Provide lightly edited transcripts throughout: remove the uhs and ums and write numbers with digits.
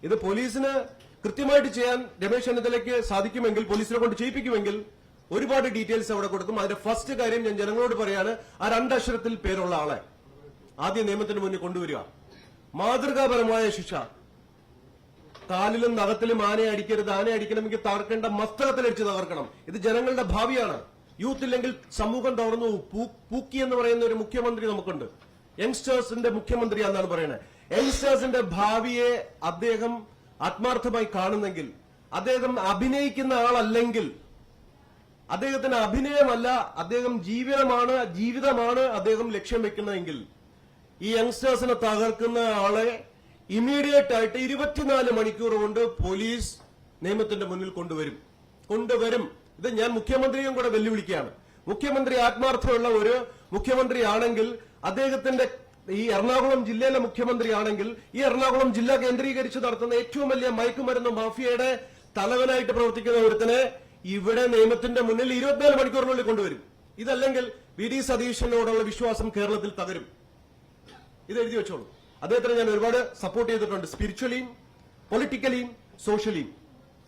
ഇത് പോലീസിന് കൃത്യമായിട്ട് ചെയ്യാൻ രമേശ് ചെന്നിത്തലയ്ക്ക് സാധിക്കുമെങ്കിൽ, പോലീസിനെ കൊണ്ട് ചെയ്യിപ്പിക്കുമെങ്കിൽ ഒരുപാട് ഡീറ്റെയിൽസ് അവിടെ കൊടുക്കും. അതിന്റെ ഫസ്റ്റ് കാര്യം ഞാൻ ജനങ്ങളോട് പറയാണ്, ആ രണ്ടക്ഷരത്തിൽ പേരുള്ള ആളെ ആദ്യം നിയമത്തിന് മുന്നിൽ കൊണ്ടുവരിക. മാതൃകാപരമായ ശിക്ഷ. കാലിലും നഖത്തിലും ആനയെ അടിക്കരുത്. ആനയെ അടിക്കണമെങ്കിൽ തകർക്കേണ്ട മസ്തകത്തിലടിച്ച് തകർക്കണം. ഇത് ജനങ്ങളുടെ ഭാവിയാണ്. യൂത്ത് ഇല്ലെങ്കിൽ സമൂഹം തകർന്നു. പൂക്കി എന്ന് പറയുന്ന ഒരു മുഖ്യമന്ത്രി നമുക്കുണ്ട്. യങ്സ്റ്റേഴ്സിന്റെ മുഖ്യമന്ത്രി എന്നാണ് പറയുന്നത്. യങ്സ്റ്റേഴ്സിന്റെ ഭാവിയെ അദ്ദേഹം ആത്മാർത്ഥമായി കാണുന്നെങ്കിൽ, അദ്ദേഹം അഭിനയിക്കുന്ന ആളല്ലെങ്കിൽ, അദ്ദേഹത്തിന് അഭിനയമല്ല, അദ്ദേഹം ജീവിതമാണ് അദ്ദേഹം ലക്ഷ്യം വെക്കുന്നതെങ്കിൽ, ഈ യങ്സ്റ്റേഴ്സിനെ തകർക്കുന്ന ആളെ ഇമ്മീഡിയറ്റ് ആയിട്ട് 24 മണിക്കൂർ കൊണ്ട് പോലീസ് നിയമത്തിന്റെ മുന്നിൽ കൊണ്ടുവരും. ഇത് ഞാൻ മുഖ്യമന്ത്രിയും കൂടെ വെല്ലുവിളിക്കുകയാണ്. മുഖ്യമന്ത്രി ആത്മാർത്ഥമുള്ള ഒരു മുഖ്യമന്ത്രിയാണെങ്കിൽ, അദ്ദേഹത്തിന്റെ ഈ എറണാകുളം ജില്ലയിലെ മുഖ്യമന്ത്രിയാണെങ്കിൽ, ഈ എറണാകുളം ജില്ല കേന്ദ്രീകരിച്ച് നടത്തുന്ന ഏറ്റവും വലിയ മയക്കുമരുന്ന് മാഫിയയുടെ തലവനായിട്ട് പ്രവർത്തിക്കുന്ന ഒരുത്തനെ ഇവിടെ നിയമത്തിന്റെ മുന്നിൽ 24 മണിക്കൂറിനുള്ളിൽ കൊണ്ടുവരും. ഇതല്ലെങ്കിൽ വി ഡി സതീശനോടുള്ള വിശ്വാസം കേരളത്തിൽ തകരും. ഇത് എഴുതി വെച്ചോളൂ. അദ്ദേഹത്തിന് ഞാൻ ഒരുപാട് സപ്പോർട്ട് ചെയ്തിട്ടുണ്ട്, സ്പിരിച്വലിയും പൊളിറ്റിക്കലിയും സോഷ്യലിയും.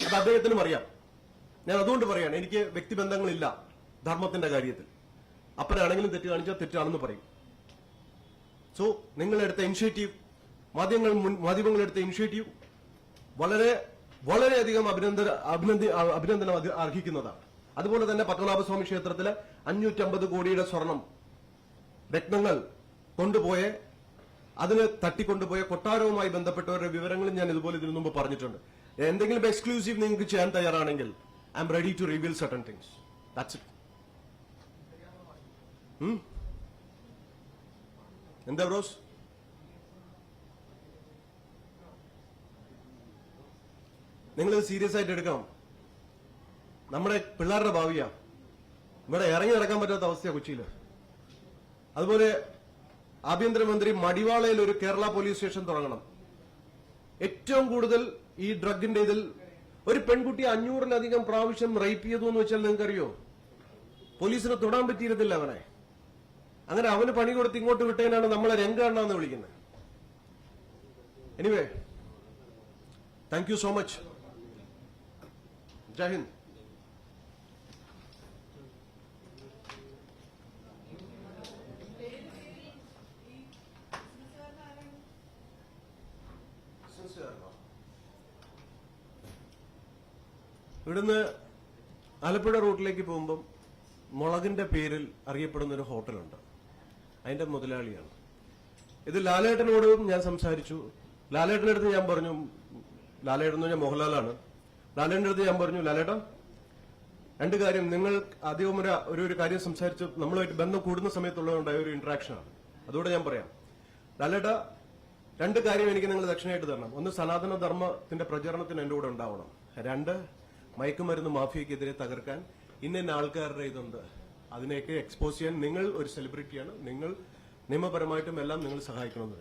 അത് അദ്ദേഹത്തിനും അറിയാം. ഞാൻ അതുകൊണ്ട് പറയാണ്, എനിക്ക് വ്യക്തിബന്ധങ്ങളില്ല ധർമ്മത്തിന്റെ കാര്യത്തിൽ. അപ്പനാണെങ്കിലും തെറ്റ് കാണിച്ചാൽ തെറ്റാണെന്ന് പറയും. സോ നിങ്ങളെടുത്ത ഇനിഷ്യേറ്റീവ്, മാധ്യമങ്ങളെടുത്ത ഇനിഷ്യേറ്റീവ് വളരെയധികം അഭിനന്ദനം അർഹിക്കുന്നതാണ്. അതുപോലെ തന്നെ പത്മനാഭസ്വാമി ക്ഷേത്രത്തിലെ 550 കോടിയുടെ സ്വർണം രത്നങ്ങൾ കൊണ്ടുപോയ, അതിന് തട്ടിക്കൊണ്ടുപോയ കൊട്ടാരവുമായി ബന്ധപ്പെട്ടവരുടെ വിവരങ്ങളും ഞാൻ ഇതുപോലെ ഇതിനു മുമ്പ് പറഞ്ഞിട്ടുണ്ട്. എന്തെങ്കിലും എക്സ്ക്ലൂസീവ് നിങ്ങൾക്ക് ചെയ്യാൻ തയ്യാറാണെങ്കിൽ I am ready to reveal certain things. That's it. എന്താ ബ്രോസ്? നിങ്ങളിത് സീരിയസ് ആയിട്ട് എടുക്കണം. നമ്മുടെ പിള്ളേരുടെ ഭാവിയാ. ഇവിടെ ഇറങ്ങി നടക്കാൻ പറ്റാത്ത അവസ്ഥയാണ് കൊച്ചിയിൽ. അതുപോലെ ആഭ്യന്തരമന്ത്രി മടിവാളയിൽ ഒരു കേരള പോലീസ് സ്റ്റേഷൻ തുടങ്ങണം. ഏറ്റവും കൂടുതൽ ഈ ഡ്രഗിന്റെ ഇതിൽ ഒരു പെൺകുട്ടി 500-ലധികം പ്രാവശ്യം റേപ്പ് ചെയ്തു എന്ന് വെച്ചാൽ നിങ്ങൾക്കറിയോ? പോലീസിന് തൊടാൻ പറ്റിയിരുന്നില്ല അവനെ. അങ്ങനെ അവന് പണി കൊടുത്ത് ഇങ്ങോട്ട് വിട്ടതിനാണ് നമ്മളെ രംഗാണെന്ന് വിളിക്കുന്നത്. Anyway, thank you so much. Jai Hind. ഇവിടുന്ന് ആലപ്പുഴ റൂട്ടിലേക്ക് പോകുമ്പം മുളകിന്റെ പേരിൽ അറിയപ്പെടുന്ന ഒരു ഹോട്ടലുണ്ട്. അതിന്റെ മുതലാളിയാണ്. ഇത് ലാലേട്ടനോടും ഞാൻ സംസാരിച്ചു. ലാലേട്ടന്റെ അടുത്ത് ഞാൻ പറഞ്ഞു, ലാലേട്ടൻ എന്ന് പറഞ്ഞാൽ മോഹൻലാലാണ്. ലാലേട്ടന്റെ അടുത്ത് ഞാൻ പറഞ്ഞു, ലാലേട്ടൻ രണ്ട് കാര്യം, നിങ്ങൾ അധികം ഒരു കാര്യം സംസാരിച്ചു, നമ്മളുമായിട്ട് ബന്ധം കൂടുന്ന സമയത്തുള്ളതുണ്ടായ ഒരു ഇന്ററാക്ഷനാണ്. അതുകൂടെ ഞാൻ പറയാം. ലാലേട്ട, 2 കാര്യം എനിക്ക് നിങ്ങൾ ദക്ഷിണയായിട്ട് തരണം. ഒന്ന്, സനാതന ധർമ്മത്തിന്റെ പ്രചരണത്തിന് എന്റെ കൂടെ ഉണ്ടാവണം. 2, മയക്കുമരുന്ന് മാഫിയക്കെതിരെ തകർക്കാൻ ഇന്ന ആൾക്കാരുടെ ഇതുണ്ട്, അതിനെയൊക്കെ എക്സ്പോസ് ചെയ്യാൻ നിങ്ങൾ ഒരു സെലിബ്രിറ്റിയാണ്, നിങ്ങൾ നിയമപരമായിട്ടും എല്ലാം നിങ്ങൾ സഹായിക്കണമെന്ന്.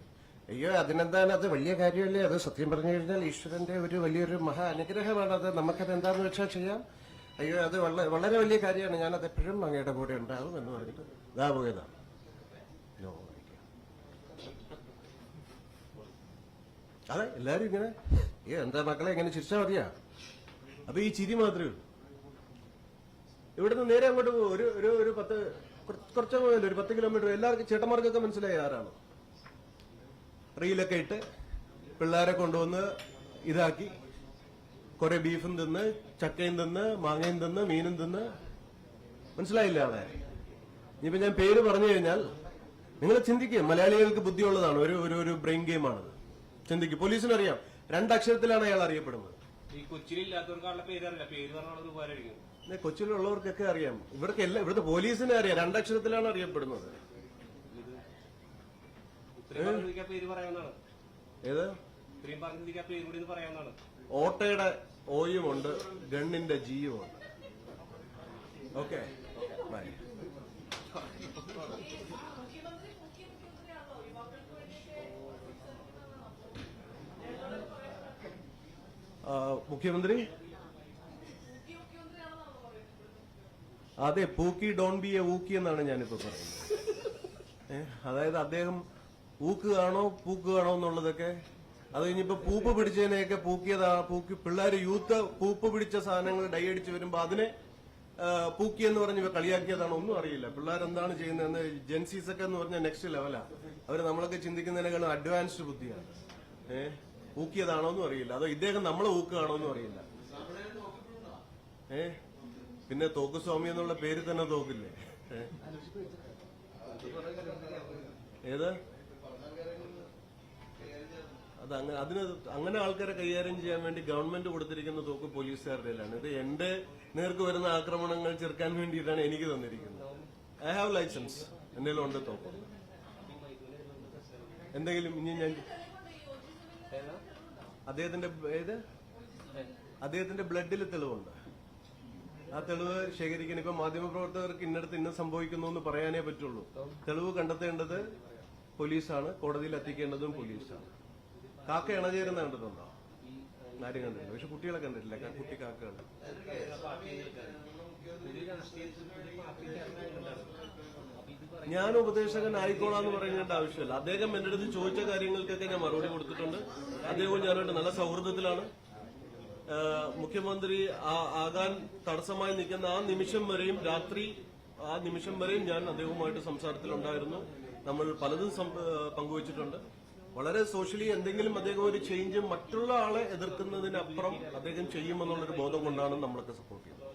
അയ്യോ, അതിനെന്താണ്, അത് വലിയ കാര്യമല്ലേ, അത് സത്യം പറഞ്ഞു കഴിഞ്ഞാൽ ഈശ്വരന്റെ ഒരു വലിയൊരു മഹാ അനുഗ്രഹമാണ്, അത് നമുക്കത് എന്താണെന്ന് വെച്ചാൽ ചെയ്യാം. അയ്യോ, അത് വളരെ വലിയ കാര്യമാണ്, ഞാനത് എപ്പോഴും അങ്ങയുടെ കൂടെ ഉണ്ടാകും എന്ന് പറഞ്ഞിട്ട് ഇതാ പോയതാണ്. അതെ, എല്ലാരും ഇങ്ങനെ എന്താ മക്കളെ ഇങ്ങനെ ചിരിച്ചാൽ മതിയാ? അപ്പൊ ഈ ചിരി മാത്രമേ ഉള്ളൂ. ഇവിടുന്ന് നേരെ അങ്ങോട്ട് ഒരു 10 കിലോമീറ്റർ. എല്ലാവർക്കും ചേട്ടന്മാർക്കൊക്കെ മനസ്സിലായി ആരാണ്. റീലൊക്കെ ഇട്ട് പിള്ളേരെ കൊണ്ടുവന്ന് ഇതാക്കി കുറെ ബീഫും തിന്ന്, ചക്കയും തിന്ന്, മാങ്ങയും തിന്ന്, മീനും തിന്ന്. മനസ്സിലായില്ല ആളെ? ഇനിയിപ്പോ ഞാൻ പേര് പറഞ്ഞു കഴിഞ്ഞാൽ നിങ്ങൾ ചിന്തിക്കുക. മലയാളികൾക്ക് ബുദ്ധിയുള്ളതാണ്, ഒരു ബ്രെയിൻ ഗെയിമാണത്. ചിന്തിക്കും. പോലീസിനറിയാം 2 അക്ഷരത്തിലാണ് അയാൾ അറിയപ്പെടുന്നത്. ഈ കൊച്ചിയിലില്ലാത്തവർക്കുള്ള പേര് അറിയില്ല, പേര് പറഞ്ഞാൽ ഉപകാരമായിരിക്കും. കൊച്ചിയിലുള്ളവർക്കൊക്കെ അറിയാം. ഇവിടുത്തെ പോലീസിനെ അറിയാം, 2 അക്ഷരത്തിലാണ് അറിയപ്പെടുന്നത്. പേര് പറയാവുന്നതാണ്. ഏത്? ഇത്രയും പറഞ്ഞിരിക്കാൻ പേര് കൂടി പറയാവുന്നതാണ്. ഓട്ടയുടെ ഓയും ഉണ്ട്, ഗണ്ണിന്റെ ജിയും ഉണ്ട്. Okay, bye. മുഖ്യമന്ത്രി അതെ, പൂക്കി ഡോൺ ബി എ ഊക്കി എന്നാണ് ഞാനിപ്പോ പറയുന്നത്. അതായത് അദ്ദേഹം ഊക്കുകയാണോ പൂക്കുകയാണോ എന്നുള്ളതൊക്കെ അത് കഴിഞ്ഞിപ്പോ പൂപ്പ് പിടിച്ചതിനെയൊക്കെ പിള്ളേര് യൂത്ത് പൂപ്പ് പിടിച്ച സാധനങ്ങൾ ഡൈ അടിച്ച് വരുമ്പോ അതിനെ പൂക്കി എന്ന് പറഞ്ഞ് കളിയാക്കിയതാണ്. ഒന്നും അറിയില്ല പിള്ളേരെന്താണ് ചെയ്യുന്നതെന്ന്. ജെൻസീസ് ഒക്കെ എന്ന് പറഞ്ഞാൽ നെക്സ്റ്റ് ലെവലാ. അവര് നമ്മളൊക്കെ ചിന്തിക്കുന്നതിനേക്കാളും അഡ്വാൻസ്ഡ് ബുദ്ധിയാണ്. ഊക്കിയതാണോന്നും അറിയില്ല, അതോ ഇദ്ദേഹം നമ്മളെ ഊക്കുകയാണോന്നും അറിയില്ല. പിന്നെ തോക്കുസ്വാമി എന്നുള്ള പേര് തന്നെ തോക്കില്ലേ? ഏത് അത് അങ്ങനെ ആൾക്കാരെ കൈകാര്യം ചെയ്യാൻ വേണ്ടി ഗവൺമെന്റ് കൊടുത്തിരിക്കുന്ന തോക്ക് പോലീസുകാരുടെ കയ്യിലാണ്. ഇത് എന്റെ നേർക്ക് വരുന്ന ആക്രമണങ്ങൾ ചെറുക്കാൻ വേണ്ടിയിട്ടാണ് എനിക്ക് തന്നിരിക്കുന്നത്. ഐ ഹാവ് ലൈസൻസ്, എന്റെ ഉണ്ട് തോക്ക്. എന്തെങ്കിലും ഇനി ഞാൻ അദ്ദേഹത്തിന്റെ ബ്ലഡിൽ തെളിവുണ്ട്. ആ തെളിവ് ശേഖരിക്കാൻ ഇപ്പൊ മാധ്യമപ്രവർത്തകർക്ക് ഇന്നടത്ത് ഇന്ന് സംഭവിക്കുന്നു എന്ന് പറയാനേ പറ്റുള്ളൂ. തെളിവ് കണ്ടെത്തേണ്ടത് പോലീസാണ്, കോടതിയിൽ എത്തിക്കേണ്ടതും പോലീസാണ്. കാക്ക ഇണചേരുന്ന കണ്ടിട്ടുണ്ടോ? ആരും കണ്ടിട്ടില്ല, പക്ഷെ കുട്ടികളെ കണ്ടിട്ടില്ല. കുട്ടി കാക്ക കണ്ടു. ഞാൻ ഉപദേശകൻ ആയിക്കോളാന്ന് പറയേണ്ട ആവശ്യമില്ല. അദ്ദേഹം എന്റെ അടുത്ത് ചോദിച്ച കാര്യങ്ങൾക്കൊക്കെ ഞാൻ മറുപടി കൊടുത്തിട്ടുണ്ട്. അദ്ദേഹവും ഞാനായിട്ട് നല്ല സൗഹൃദത്തിലാണ്. മുഖ്യമന്ത്രി ആകാൻ തടസ്സമായി നിൽക്കുന്ന ആ നിമിഷം വരെയും ഞാൻ അദ്ദേഹവുമായിട്ട് സംസാരത്തിലുണ്ടായിരുന്നു. നമ്മൾ പലതും പങ്കുവച്ചിട്ടുണ്ട്. വളരെ സോഷ്യലി എന്തെങ്കിലും അദ്ദേഹം ഒരു ചേഞ്ച് മറ്റുള്ള ആളെ എതിർക്കുന്നതിനപ്പുറം അദ്ദേഹം ചെയ്യുമെന്നുള്ളൊരു ബോധം കൊണ്ടാണ് നമ്മളൊക്കെ സപ്പോർട്ട് ചെയ്യുന്നത്.